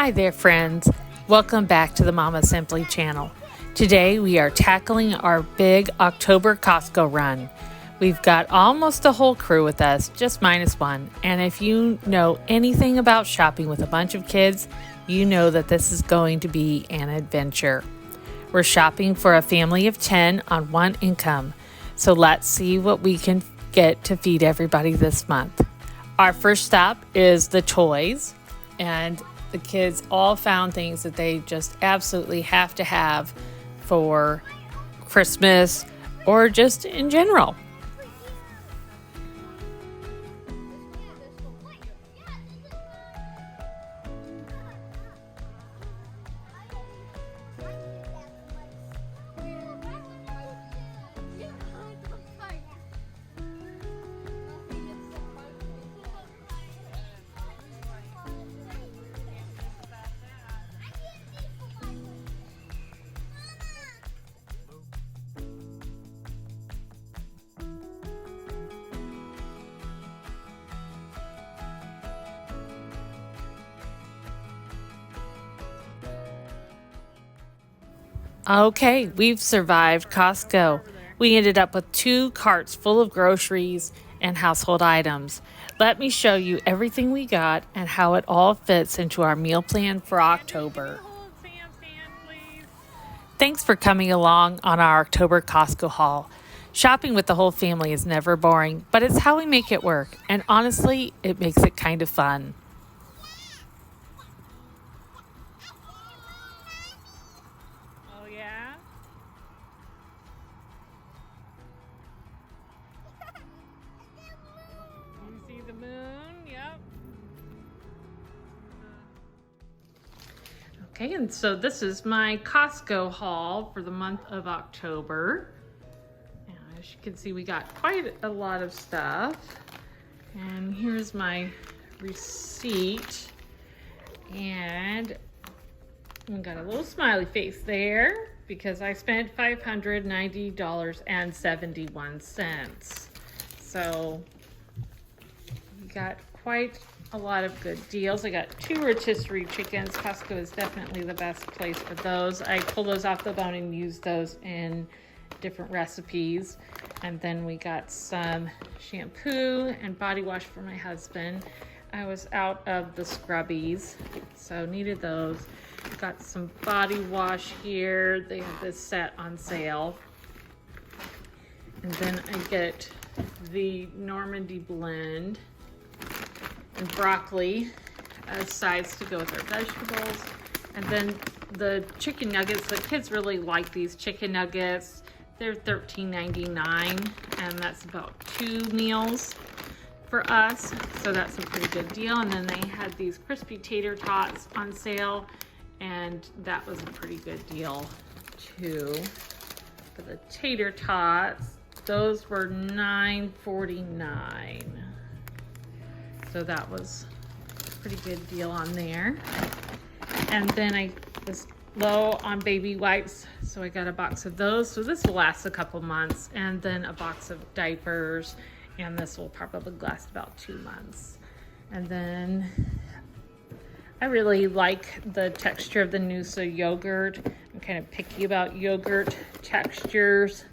Hi there, friends. Welcome back to the Mama Simply channel. Today we are tackling our big October Costco run. We've got almost a whole crew with us, just minus one. And if you know anything about shopping with a bunch of kids, you know that this is going to be an adventure. We're shopping for a family of 10 on one income. So let's see what we can get to feed everybody this month. Our first stop is the toys, and the kids all found things that they just absolutely have to have for Christmas or just in general. Okay, we've survived Costco. We ended up with 2 carts full of groceries and household items. Let me show you everything we got and how it all fits into our meal plan for October. Thanks for coming along on our October Costco haul. Shopping with the whole family is never boring, but it's how we make it work. And honestly, it makes it kind of fun. The moon, yep. Okay, and so this is my Costco haul for the month of October. And as you can see, we got quite a lot of stuff. And here's my receipt. And we got a little smiley face there because I spent $590.71. So got quite a lot of good deals. I got 2 rotisserie chickens. Costco is definitely the best place for those. I pulled those off the bone and used those in different recipes. And then we got some shampoo and body wash for my husband. I was out of the scrubbies, so needed those. Got some body wash here. They have this set on sale. And then I get the Normandy blend and broccoli as sides to go with our vegetables. And then the chicken nuggets, the kids really like these chicken nuggets. They're $13.99, and that's about 2 meals for us. So that's a pretty good deal. And then they had these crispy tater tots on sale, and that was a pretty good deal too. For the tater tots, those were $9.49. So that was a pretty good deal on there. And then I was low on baby wipes, so I got a box of those. So this will last a couple months. And then a box of diapers, and this will probably last about 2 months. And then I really like the texture of the Noosa yogurt. I'm kind of picky about yogurt textures.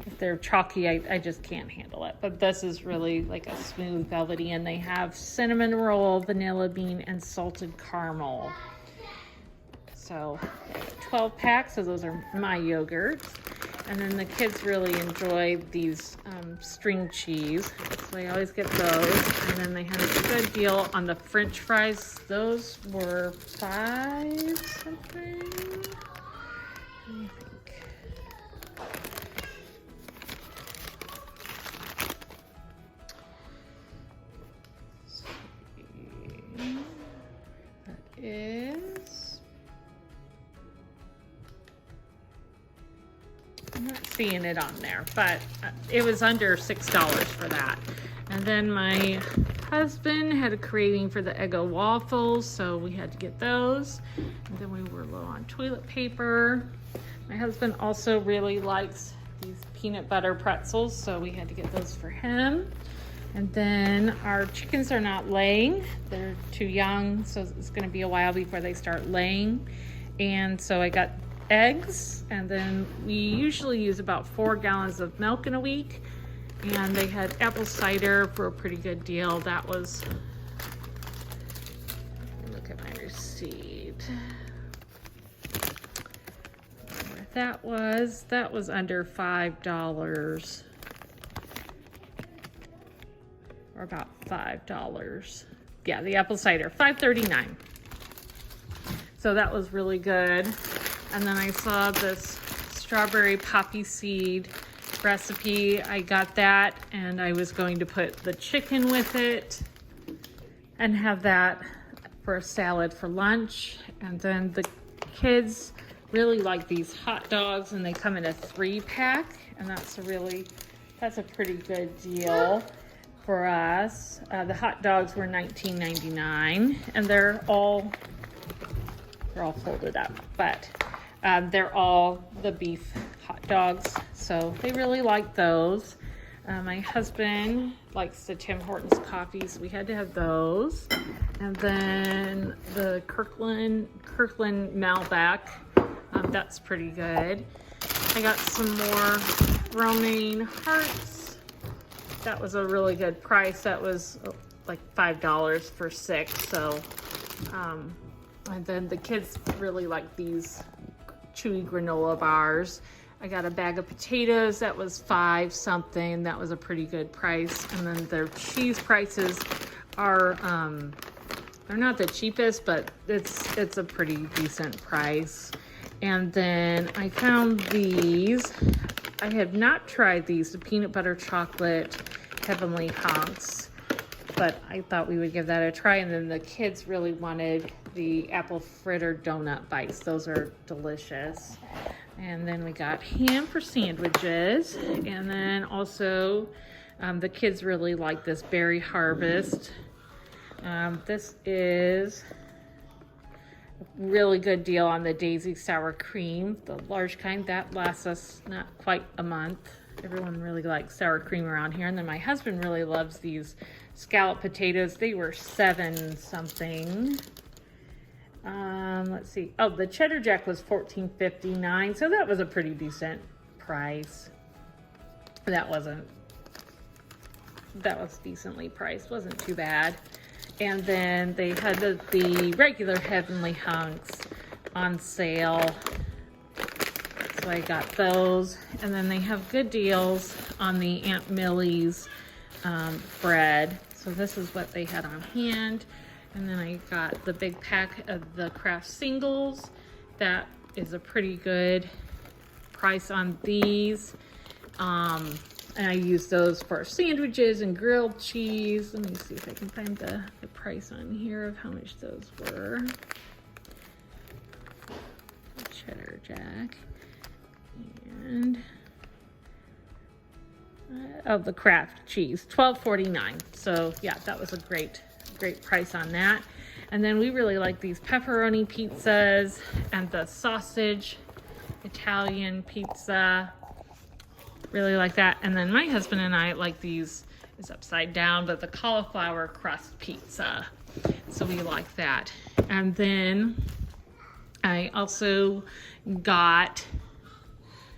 If they're chalky, I just can't handle it. But this is really like a smooth velvety, and they have cinnamon roll, vanilla bean, and salted caramel. So 12 packs, so those are my yogurts. And then the kids really enjoy these string cheese, so they always get those. And then they had a good deal on the French fries. Those were $5 something. Let me think. I'm not seeing it on there, but it was under $6 for that. And then my husband had a craving for the Eggo waffles, so we had to get those. And then we were low on toilet paper. My husband also really likes these peanut butter pretzels, so we had to get those for him. And then our chickens are not laying. They're too young, so it's gonna be a while before they start laying. And so I got eggs, and then we usually use about 4 gallons of milk in a week. And they had apple cider for a pretty good deal. That was, look at my receipt. That was under $5. Or about $5. Yeah, the apple cider, $5.39. So that was really good. And then I saw this strawberry poppy seed recipe. I got that, and I was going to put the chicken with it and have that for a salad for lunch. And then the kids really like these hot dogs, and they come in a 3-pack, and that's a pretty good deal for us. The hot dogs were $19.99, and they're all folded up, but they're all the beef hot dogs, so they really like those. My husband likes the Tim Hortons coffees. We had to have those. And then the Kirkland Malbec, that's pretty good. I got some more romaine hearts. That was a really good price. That was like $5 for 6. So, and then the kids really like these chewy granola bars. I got a bag of potatoes that was 5 something. That was a pretty good price. And then their cheese prices are, they're not the cheapest, but it's a pretty decent price. And then I found these. I have not tried these, the peanut butter chocolate heavenly hunks, but I thought we would give that a try. And then the kids really wanted the apple fritter donut bites. Those are delicious. And then we got ham for sandwiches. And then also the kids really like this berry harvest. This is a really good deal on the Daisy sour cream, the large kind. That lasts us not quite a month. Everyone really likes sour cream around here. And then my husband really loves these scallop potatoes. They were 7 something. Let's see. Oh, the cheddar jack was $14.59, so that was a pretty decent price. That was decently priced. Wasn't too bad. And then they had the regular heavenly hunks on sale, so I got those. And then they have good deals on the Aunt Millie's bread. So this is what they had on hand. And then I got the big pack of the Kraft singles. That is a pretty good price on these. And I use those for sandwiches and grilled cheese. Let me see if I can find the price on here of how much those were. Cheddar jack. And the Kraft cheese, $12.49. So yeah, that was a great price on that. And then we really like these pepperoni pizzas and the sausage Italian pizza. Really like that. And then my husband and I like these, it's upside down, but the cauliflower crust pizza. So we like that. And then I also got,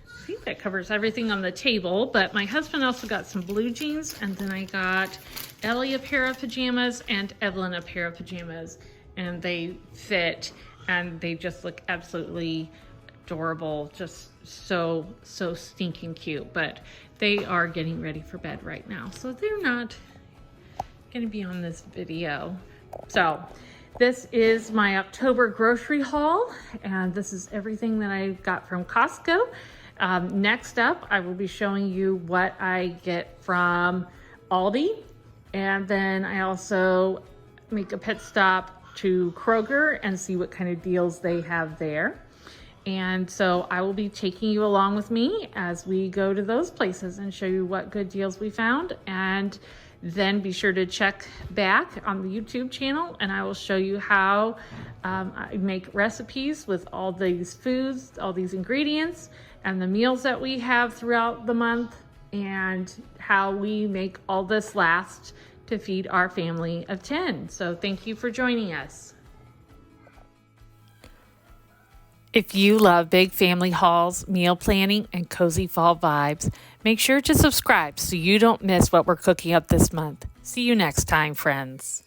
I think that covers everything on the table, but my husband also got some blue jeans, and then I got Ellie a pair of pajamas and Evelyn a pair of pajamas, and they fit and they just look absolutely adorable, just so stinking cute. But they are getting ready for bed right now, so they're not gonna be on this video. So this is my October grocery haul, and this is everything that I got from Costco. Next up, I will be showing you what I get from Aldi, and then I also make a pit stop to Kroger and see what kind of deals they have there. And so I will be taking you along with me as we go to those places and show you what good deals we found. And then be sure to check back on the YouTube channel, and I will show you how I make recipes with all these foods, all these ingredients, and the meals that we have throughout the month. and how we make all this last to feed our family of 10. So thank you for joining us. If you love big family hauls, meal planning, and cozy fall vibes, make sure to subscribe so you don't miss what we're cooking up this month. See you next time, friends.